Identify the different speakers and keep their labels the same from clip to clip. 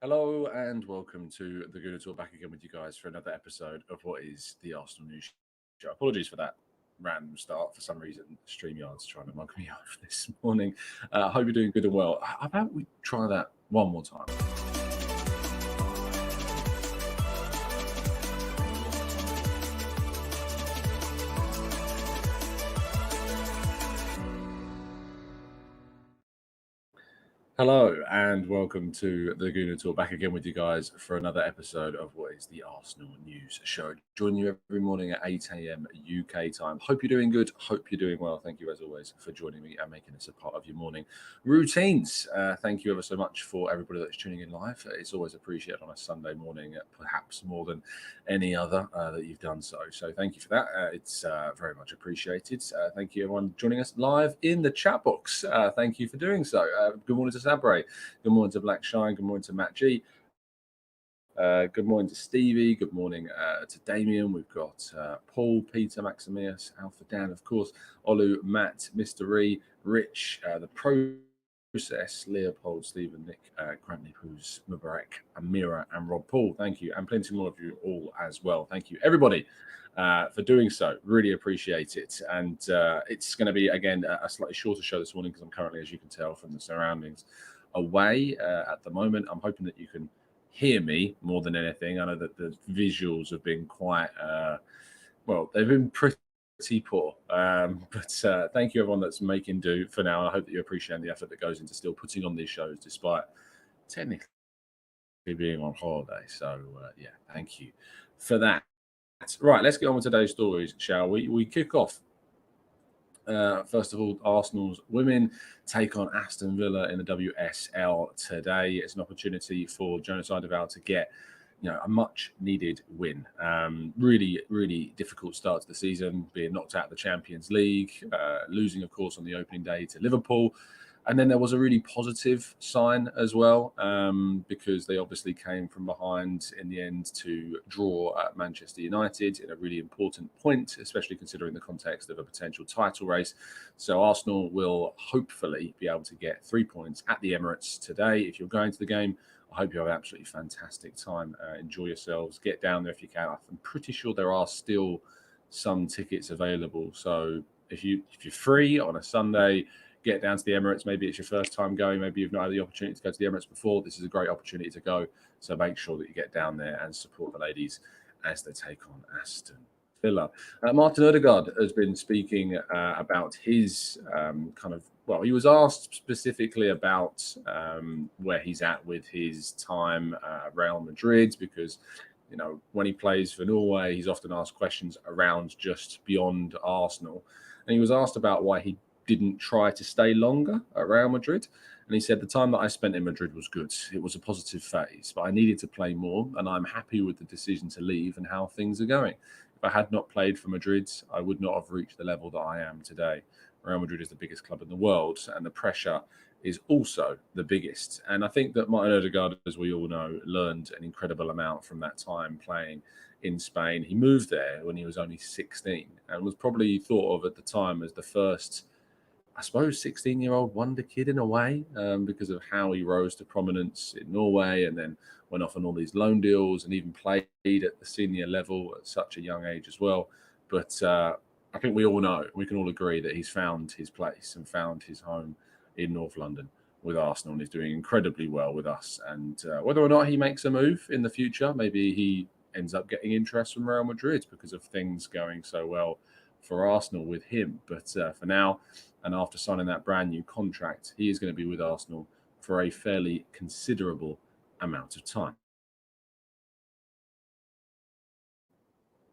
Speaker 1: Hello and welcome to the Gooner Talk, back again with you guys for another episode of what is the Arsenal News Show. Apologies for that random start. For some reason, StreamYard's trying to mug me off this morning. I hope you're doing good and well. How about we try that one more time? Hello and welcome to the Gooner Talk, back again with you guys for another episode of what is the Arsenal News Show. Join you every morning at 8 a.m. UK time. Hope you're doing good. Hope you're doing well. Thank you as always for joining me and making this a part of your morning routines. Thank you ever so much for everybody that's tuning in live. It's always appreciated on a Sunday morning, perhaps more than any other that you've done so. So thank you for that. It's very much appreciated. Thank you everyone joining us live in the chat box. Thank you for doing so. Good morning to Sabre. Good morning to Black Shine. Good morning to Matt G. Good morning to Stevie. Good morning to Damien. We've got Paul, Peter, Maximius, Alpha Dan, of course, Olu, Matt, Mr. E, Rich, the Process, Leopold, Stephen, Nick, Grantley, Cruz, Mubarak, Amira, and Rob Paul. Thank you. And plenty more of you all as well. Thank you, everybody, for doing so. Really appreciate it. And it's going to be, again, a slightly shorter show this morning because I'm currently, as you can tell from the surroundings, away at the moment. I'm hoping that you can hear me more than anything. I know that the visuals have been quite, they've been pretty poor. But thank you everyone that's making do for now. I hope that you're appreciating the effort that goes into still putting on these shows despite technically being on holiday. So yeah, thank you for that. Right, let's get on with today's stories, shall we? We kick off. First of all, Arsenal's women take on Aston Villa in the WSL today. It's an opportunity for Jonas Eidevall to get, a much-needed win. Really, really difficult start to the season, being knocked out of the Champions League, losing, of course, on the opening day to Liverpool. And then there was a really positive sign as well, because they obviously came from behind in the end to draw at Manchester United in a really important point, especially considering the context of a potential title race. So Arsenal will hopefully be able to get 3 points at the Emirates today. If you're going to the game, I hope you have an absolutely fantastic time. Enjoy yourselves. Get down there if you can. I'm pretty sure there are still some tickets available. So if you're free on a Sunday, get down to the Emirates. Maybe it's your first time going. Maybe you've not had the opportunity to go to the Emirates before. This is a great opportunity to go. So make sure that you get down there and support the ladies as they take on Aston Villa. Martin Odegaard has been speaking about his he was asked specifically about where he's at with his time at Real Madrid, because when he plays for Norway, he's often asked questions around just beyond Arsenal. And he was asked about why he didn't try to stay longer at Real Madrid. And he said, the time that I spent in Madrid was good. It was a positive phase, but I needed to play more, and I'm happy with the decision to leave and how things are going. If I had not played for Madrid, I would not have reached the level that I am today. Real Madrid is the biggest club in the world, and the pressure is also the biggest. And I think that Martin Odegaard, as we all know, learned an incredible amount from that time playing in Spain. He moved there when he was only 16 and was probably thought of at the time as the first, I suppose, 16-year-old wonder kid in a way, because of how he rose to prominence in Norway and then went off on all these loan deals and even played at the senior level at such a young age as well. But I think we all know, we can all agree that he's found his place and found his home in North London with Arsenal, and he's doing incredibly well with us. And whether or not he makes a move in the future, maybe he ends up getting interest from Real Madrid because of things going so well for Arsenal with him. But for now, and after signing that brand new contract, he is going to be with Arsenal for a fairly considerable amount of time.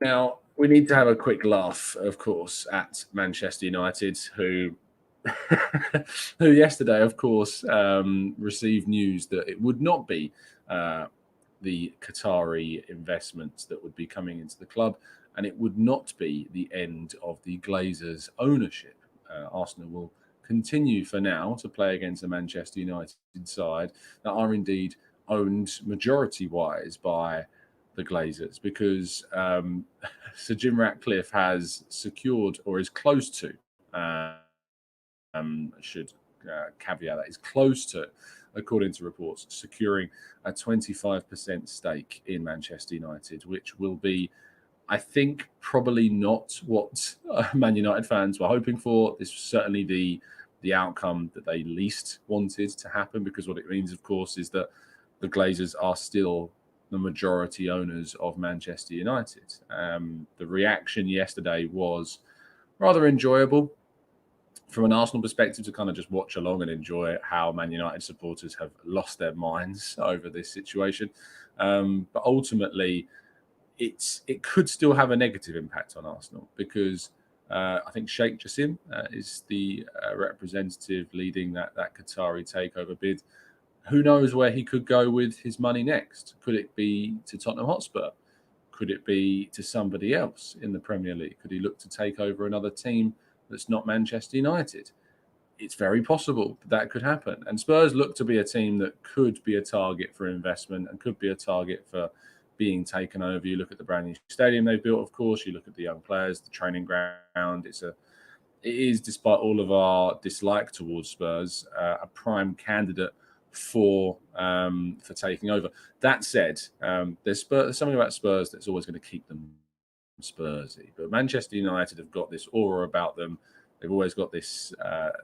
Speaker 1: Now, we need to have a quick laugh, of course, at Manchester United, who yesterday, of course, received news that it would not be the Qatari investment that would be coming into the club, and it would not be the end of the Glazers' ownership. Arsenal will continue for now to play against the Manchester United side that are indeed owned majority-wise by the Glazers, because Sir Jim Ratcliffe has secured, or is close to, should caveat that, is close to according to reports, securing a 25% stake in Manchester United, which will be, I think, probably not what Man United fans were hoping for. This was certainly the outcome that they least wanted to happen, because what it means, of course, is that the Glazers are still the majority owners of Manchester United. The reaction yesterday was rather enjoyable from an Arsenal perspective, to kind of just watch along and enjoy how Man United supporters have lost their minds over this situation. But ultimately, it could still have a negative impact on Arsenal, because I think Sheikh Jassim is the representative leading that Qatari takeover bid. Who knows where he could go with his money next? Could it be to Tottenham Hotspur? Could it be to somebody else in the Premier League? Could he look to take over another team that's not Manchester United? It's very possible that could happen. And Spurs look to be a team that could be a target for investment and could be a target for being taken over. You look at the brand new stadium they've built, of course. You look at the young players, the training ground. It is, despite all of our dislike towards Spurs, a prime candidate for taking over. That said, there's something about Spurs that's always going to keep them Spursy. But Manchester United have got this aura about them. They've always got this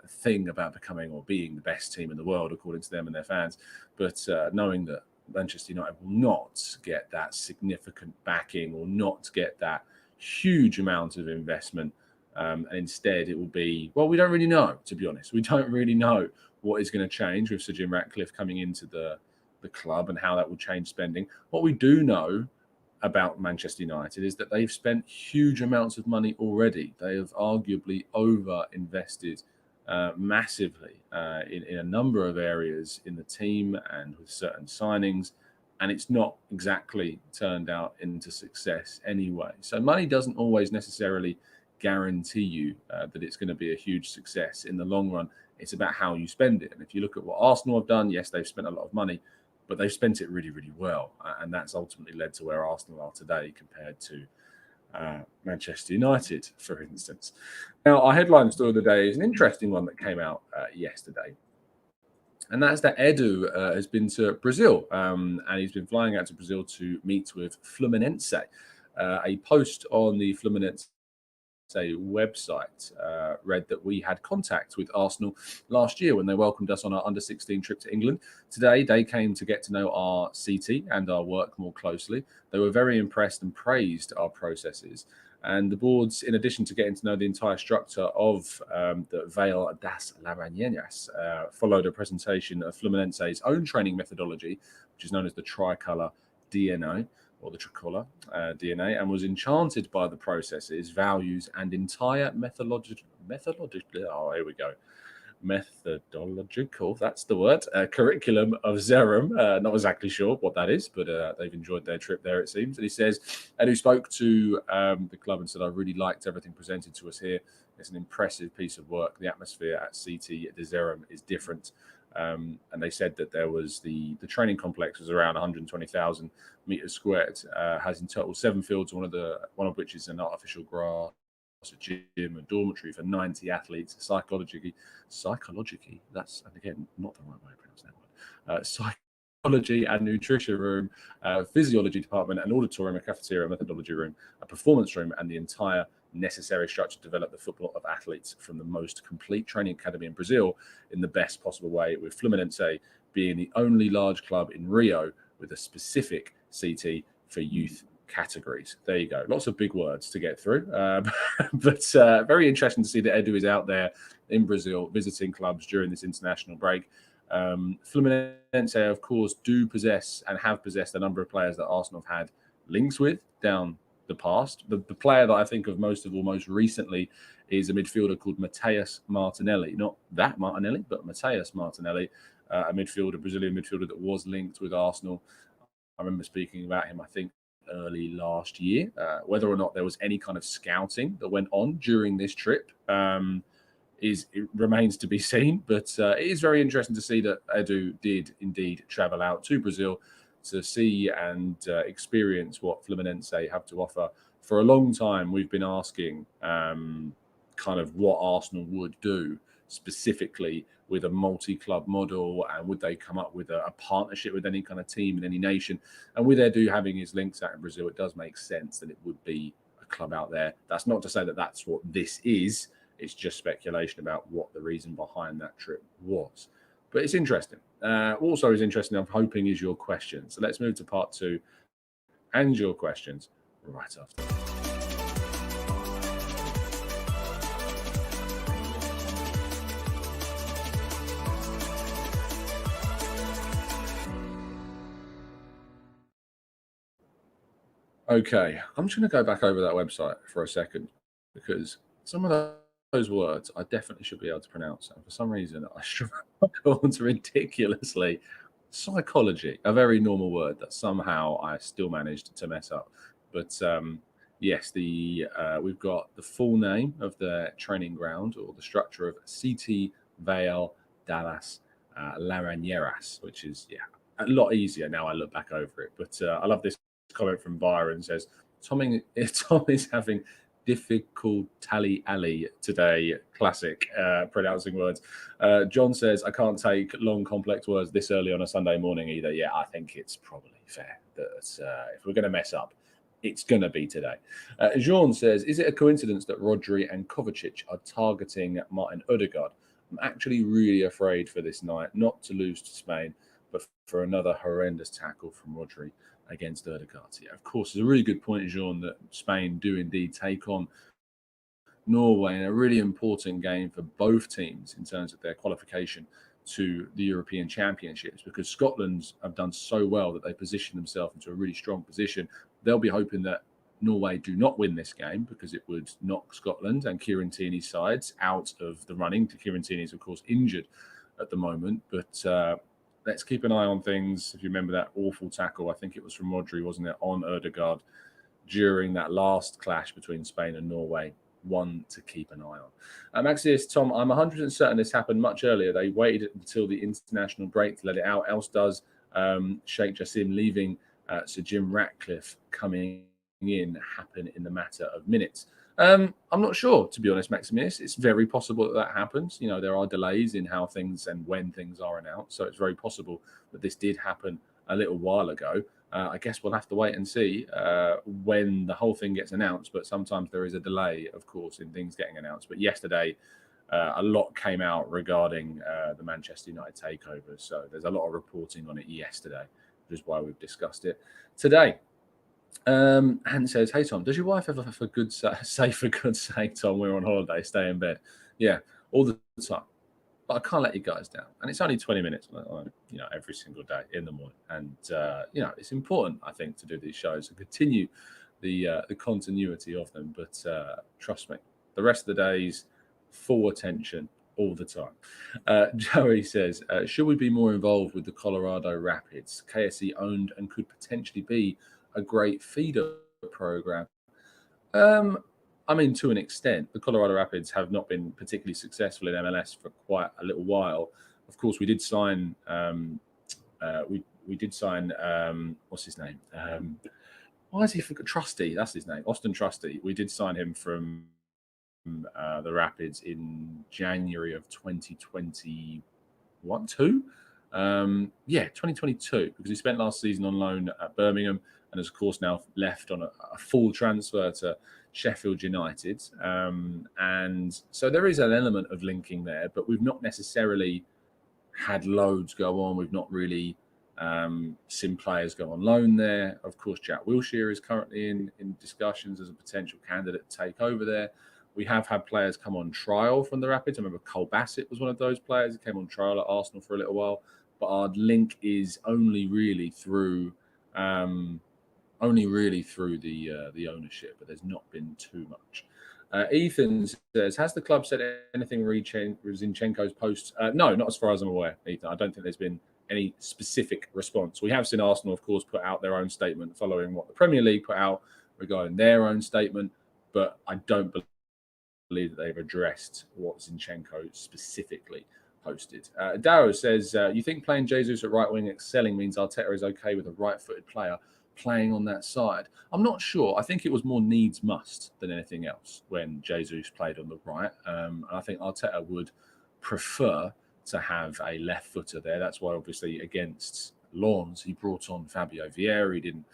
Speaker 1: thing about becoming or being the best team in the world, according to them and their fans. But knowing that Manchester United will not get that significant backing or not get that huge amount of investment, and instead it will be, well, we don't really know, to be honest. We don't really know what is going to change with Sir Jim Ratcliffe coming into the club and how that will change spending. What we do know about Manchester United is that they've spent huge amounts of money already. They have arguably over-invested massively in a number of areas in the team and with certain signings, and it's not exactly turned out into success anyway. So money doesn't always necessarily guarantee you that it's going to be a huge success in the long run. It's about how you spend it. And if you look at what Arsenal have done, yes, they've spent a lot of money, but they've spent it really, really well. And that's ultimately led to where Arsenal are today compared to Manchester United, for instance. Now, our headline story of the day is an interesting one that came out yesterday. And that's that Edu has been to Brazil, and he's been flying out to Brazil to meet with Fluminense. A post on the Fluminense website read that we had contact with Arsenal last year when they welcomed us on our under-16 trip to England. Today, they came to get to know our CT and our work more closely. They were very impressed and praised our processes. And the boards, in addition to getting to know the entire structure of the Veil das Laranjeiras, followed a presentation of Fluminense's own training methodology, which is known as the Tricolour DNA, or the Tricolour DNA, and was enchanted by the processes, values, and entire methodological, that's the word, curriculum of Zerum. Not exactly sure what that is, but they've enjoyed their trip there, it seems. And he says, and who spoke to the club and said, I really liked everything presented to us here. It's an impressive piece of work. The atmosphere at CT at the Zerum is different. And they said that there was the training complex was around 120,000 meters squared, has in total 7 fields, one of which is an artificial grass, a gym, a dormitory for 90 athletes, psychologically, that's, and again, not the right way to pronounce that word, psychology and nutrition room, physiology department, an auditorium, a cafeteria, a methodology room, a performance room, and the entire necessary structure to develop the football of athletes from the most complete training academy in Brazil in the best possible way, with Fluminense being the only large club in Rio with a specific CT for youth categories. There you go. Lots of big words to get through, but very interesting to see that Edu is out there in Brazil visiting clubs during this international break. Fluminense, of course, do possess and have possessed a number of players that Arsenal have had links with down the past. The player that I think of most recently is a midfielder called Mateus Martinelli. Not that Martinelli, but Mateus Martinelli, a Brazilian midfielder that was linked with Arsenal. I remember speaking about him, I think, early last year. Whether or not there was any kind of scouting that went on during this trip it remains to be seen. But it is very interesting to see that Edu did indeed travel out to Brazil to see and experience what Fluminense have to offer. For a long time, we've been asking kind of what Arsenal would do specifically with a multi-club model, and would they come up with a partnership with any kind of team in any nation? And with Edu having his links out in Brazil, it does make sense that it would be a club out there. That's not to say that that's what this is. It's just speculation about what the reason behind that trip was. But it's interesting. Also is interesting, I'm hoping, is your questions. So let's move to part 2 and your questions right after. Okay, I'm just going to go back over that website for a second, because some of those words I definitely should be able to pronounce. And for some reason, I struggle to ridiculously. Psychology, a very normal word that somehow I still managed to mess up. But yes, we've got the full name of the training ground, or the structure, of CT Vale Dallas Laranjeras, which is a lot easier now I look back over it. But I love this comment from Byron. Says Tom is having difficulty alley today. Classic pronouncing words. John says, I can't take long complex words this early on a Sunday morning either. Yeah, I think it's probably fair that if we're going to mess up, it's going to be today. Jean says, is it a coincidence that Rodri and Kovacic are targeting Martin Odegaard? I'm actually really afraid for this night, not to lose to Spain, but for another horrendous tackle from Rodri against Odegaard. Yeah, of course, it's a really good point, Jean, that Spain do indeed take on Norway in a really important game for both teams in terms of their qualification to the European Championships, because Scotland have done so well that they position themselves into a really strong position. They'll be hoping that Norway do not win this game, because it would knock Scotland and Kieran Tierney's sides out of the running. Kieran Tierney is, of course, injured at the moment, but let's keep an eye on things. If you remember that awful tackle, I think it was from Rodri, wasn't it, on Odegaard during that last clash between Spain and Norway. One to keep an eye on. Max says, Tom, I'm 100% certain this happened much earlier. They waited until the international break to let it out. Else does Sheikh Jassim leaving Sir Jim Ratcliffe coming in happen in the matter of minutes? I'm not sure, to be honest, Maximus. It's very possible that happens. You know, there are delays in how things and when things are announced. So it's very possible that this did happen a little while ago. I guess we'll have to wait and see when the whole thing gets announced. But sometimes there is a delay, of course, in things getting announced. But yesterday, a lot came out regarding the Manchester United takeover. So there's a lot of reporting on it yesterday, which is why we've discussed it today. Hans says, hey, Tom, does your wife ever, for good say for good sake, Tom, we're on holiday, stay in bed? Yeah, all the time. But I can't let you guys down. And it's only 20 minutes, every single day in the morning. And, it's important, I think, to do these shows and continue the continuity of them. But trust me, the rest of the days, full attention all the time. Joey says, should we be more involved with the Colorado Rapids? KSE owned and could potentially be a great feeder program. I mean, to an extent, the Colorado Rapids have not been particularly successful in MLS for quite a little while. Of course, we did sign. We did sign. What's his name? Why is he Trusty? That's his name. Austin Trusty. We did sign him from the Rapids in January of 2021. 2022, because he spent last season on loan at Birmingham and has, of course, now left on a full transfer to Sheffield United. And so there is an element of linking there, but we've not necessarily had loads go on. We've not really seen players go on loan there. Of course, Jack Wilshere is currently in discussions as a potential candidate to take over there. We have had players come on trial from the Rapids. I remember Cole Bassett was one of those players who came on trial at Arsenal for a little while. But our link is only really through the ownership. But there's not been too much. Ethan says, has the club said anything regarding Zinchenko's post? No, not as far as I'm aware, Ethan. I don't think there's been any specific response. We have seen Arsenal, of course, put out their own statement following what the Premier League put out regarding their own statement. But I don't believe that they've addressed what Zinchenko specifically posted. Darrow says, you think playing Jesus at right wing excelling means Arteta is okay with a right-footed player playing on that side? I'm not sure. I think it was more needs must than anything else when Jesus played on the right. And I think Arteta would prefer to have a left footer there. That's why, obviously, against Lens, he brought on Fabio Vieira. He didn't,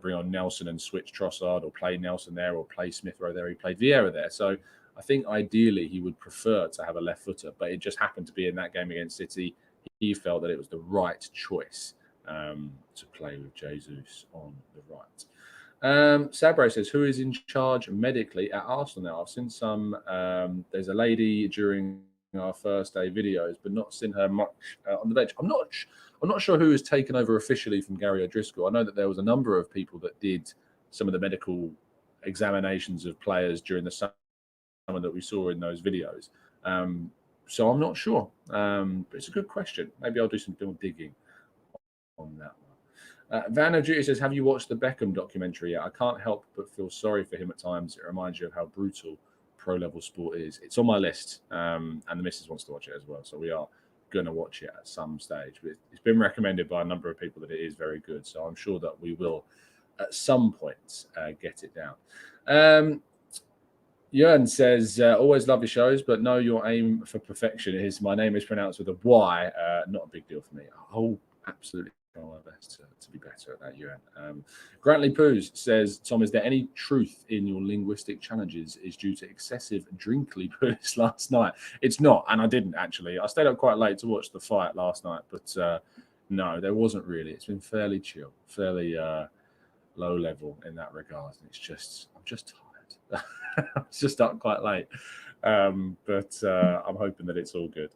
Speaker 1: bring on Nelson and switch Trossard, or play Nelson there, or play Smith Rowe there. He played Vieira there. So I think ideally he would prefer to have a left footer, but it just happened to be in that game against City. He felt that it was the right choice to play with Jesus on the right. Sabre says, who is in charge medically at Arsenal now? I've seen some. There's a lady during our first day videos, but not seen her much on the bench. I'm not sure who has taken over officially from Gary O'Driscoll. I know that there was a number of people that did some of the medical examinations of players during the summer that we saw in those videos. So I'm not sure. But it's a good question. Maybe I'll do some more digging on that one. Van Duty says, have you watched the Beckham documentary yet? I can't help but feel sorry for him at times. It reminds you of how brutal pro-level sport is. It's on my list, and the missus wants to watch it as well. So we are going to watch it at some stage. But it's been recommended by a number of people that it is very good. So I'm sure that we will, at some point, get it down. Jörn says, always love your shows, but know your aim for perfection is my name is pronounced with a Y. Not a big deal for me. I'll absolutely try my best to be better at that, Jörn. Grantley Poos says, Tom, is there any truth in your linguistic challenges is due to excessive drinkly Poos last night? It's not, and I didn't actually. I stayed up quite late to watch the fight last night, but no, there wasn't really. It's been fairly chill, fairly low level in that regard. It's just, I'm just tired. I was just up quite late, but I'm hoping that it's all good.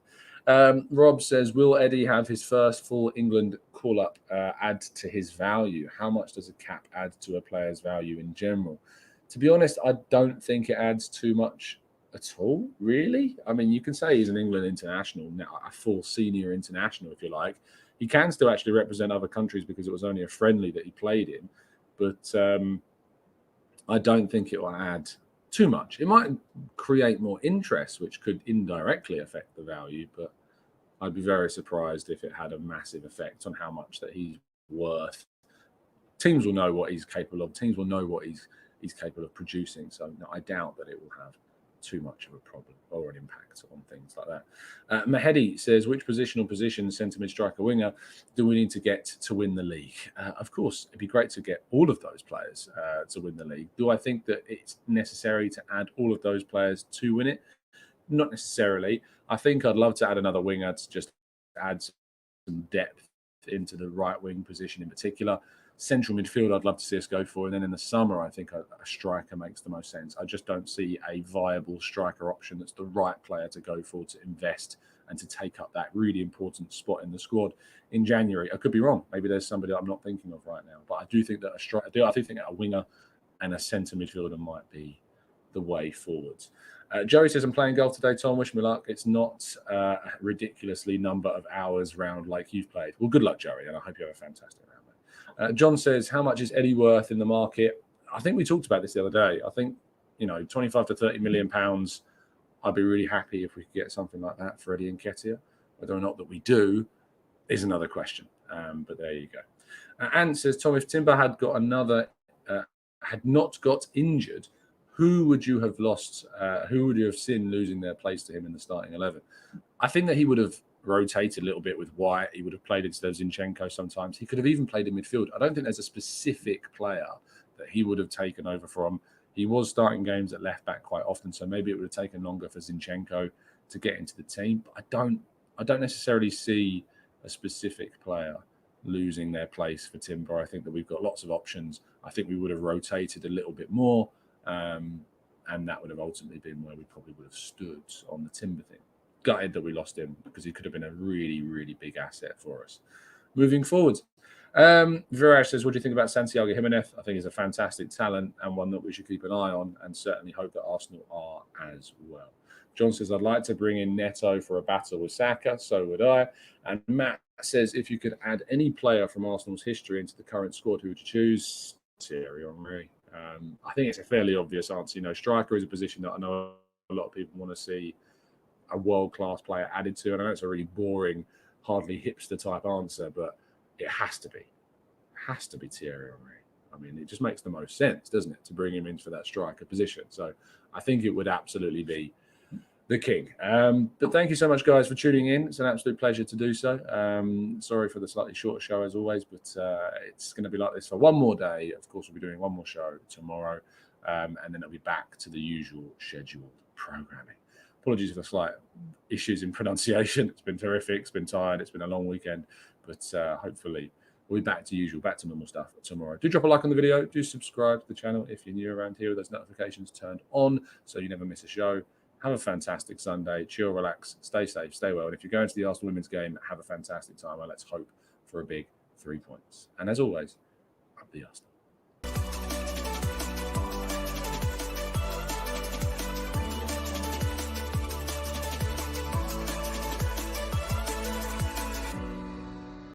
Speaker 1: Rob says, will Eddie have his first full England call-up add to his value? How much does a cap add to a player's value in general? To be honest, I don't think it adds too much at all, really. I mean, you can say he's an England international, now a full senior international, if you like. He can still actually represent other countries because it was only a friendly that he played in, but I don't think it will add too much. It might create more interest, which could indirectly affect the value, but I'd be very surprised if it had a massive effect on how much that he's worth. Teams will know what he's capable of. Teams will know what he's capable of producing. So no, I doubt that it will have too much of a problem or an impact on things like that. Mahedi says, which position, centre mid striker winger, do we need to get to win the league? Of course, it'd be great to get all of those players to win the league. Do I think that it's necessary to add all of those players to win it? Not necessarily. I think I'd love to add another winger to just add some depth into the right wing position in particular. Central midfield, I'd love to see us go for. And then in the summer, I think a striker makes the most sense. I just don't see a viable striker option that's the right player to go for, to invest and to take up that really important spot in the squad in January. I could be wrong. Maybe there's somebody I'm not thinking of right now. But I do think that I do think that a winger and a centre midfielder might be the way forwards. Joey says, I'm playing golf today, Tom. Wish me luck. It's not a ridiculously number of hours round like you've played. Well, good luck, Joey, and I hope you have a fantastic round. John says, how much is Eddie worth in the market? I think we talked about this the other day. I think, 25 to 30 million pounds, I'd be really happy if we could get something like that for Eddie Nketiah. Whether or not that we do is another question. But there you go. Ant says, Tom, if Timber had not got injured, who would you have lost? Who would you have seen losing their place to him in the starting 11? I think that he would have rotated a little bit with White. He would have played instead of Zinchenko sometimes. He could have even played in midfield. I don't think there's a specific player that he would have taken over from. He was starting games at left back quite often, so maybe it would have taken longer for Zinchenko to get into the team. But I don't necessarily see a specific player losing their place for Timber. I think that we've got lots of options. I think we would have rotated a little bit more, and that would have ultimately been where we probably would have stood on the Timber thing. Gutted that we lost him because he could have been a really, really big asset for us moving forward. Viraj says, what do you think about Santiago Jimenez? I think he's a fantastic talent and one that we should keep an eye on, and certainly hope that Arsenal are as well. John says, I'd like to bring in Neto for a battle with Saka. So would I. And Matt says, if you could add any player from Arsenal's history into the current squad, who would you choose? Thierry Henry. I think it's a fairly obvious answer. Striker is a position that I know a lot of people want to see a world-class player added to. And I know it's a really boring, hardly hipster-type answer, but it has to be. It has to be Thierry Henry. I mean, it just makes the most sense, doesn't it, to bring him in for that striker position. So I think it would absolutely be the king. But thank you so much, guys, for tuning in. It's an absolute pleasure to do so. Sorry for the slightly shorter show as always, but it's going to be like this for one more day. Of course, we'll be doing one more show tomorrow, and then it'll be back to the usual scheduled programming. Apologies for the slight issues in pronunciation. It's been terrific. It's been tired. It's been a long weekend, but hopefully we'll be back to usual, back to normal stuff tomorrow. Do drop a like on the video. Do subscribe to the channel if you're new around here with those notifications turned on so you never miss a show. Have a fantastic Sunday. Chill, relax, stay safe, stay well. And if you're going to the Arsenal women's game, have a fantastic time. And let's hope for a big 3 points. And as always, up the Arsenal.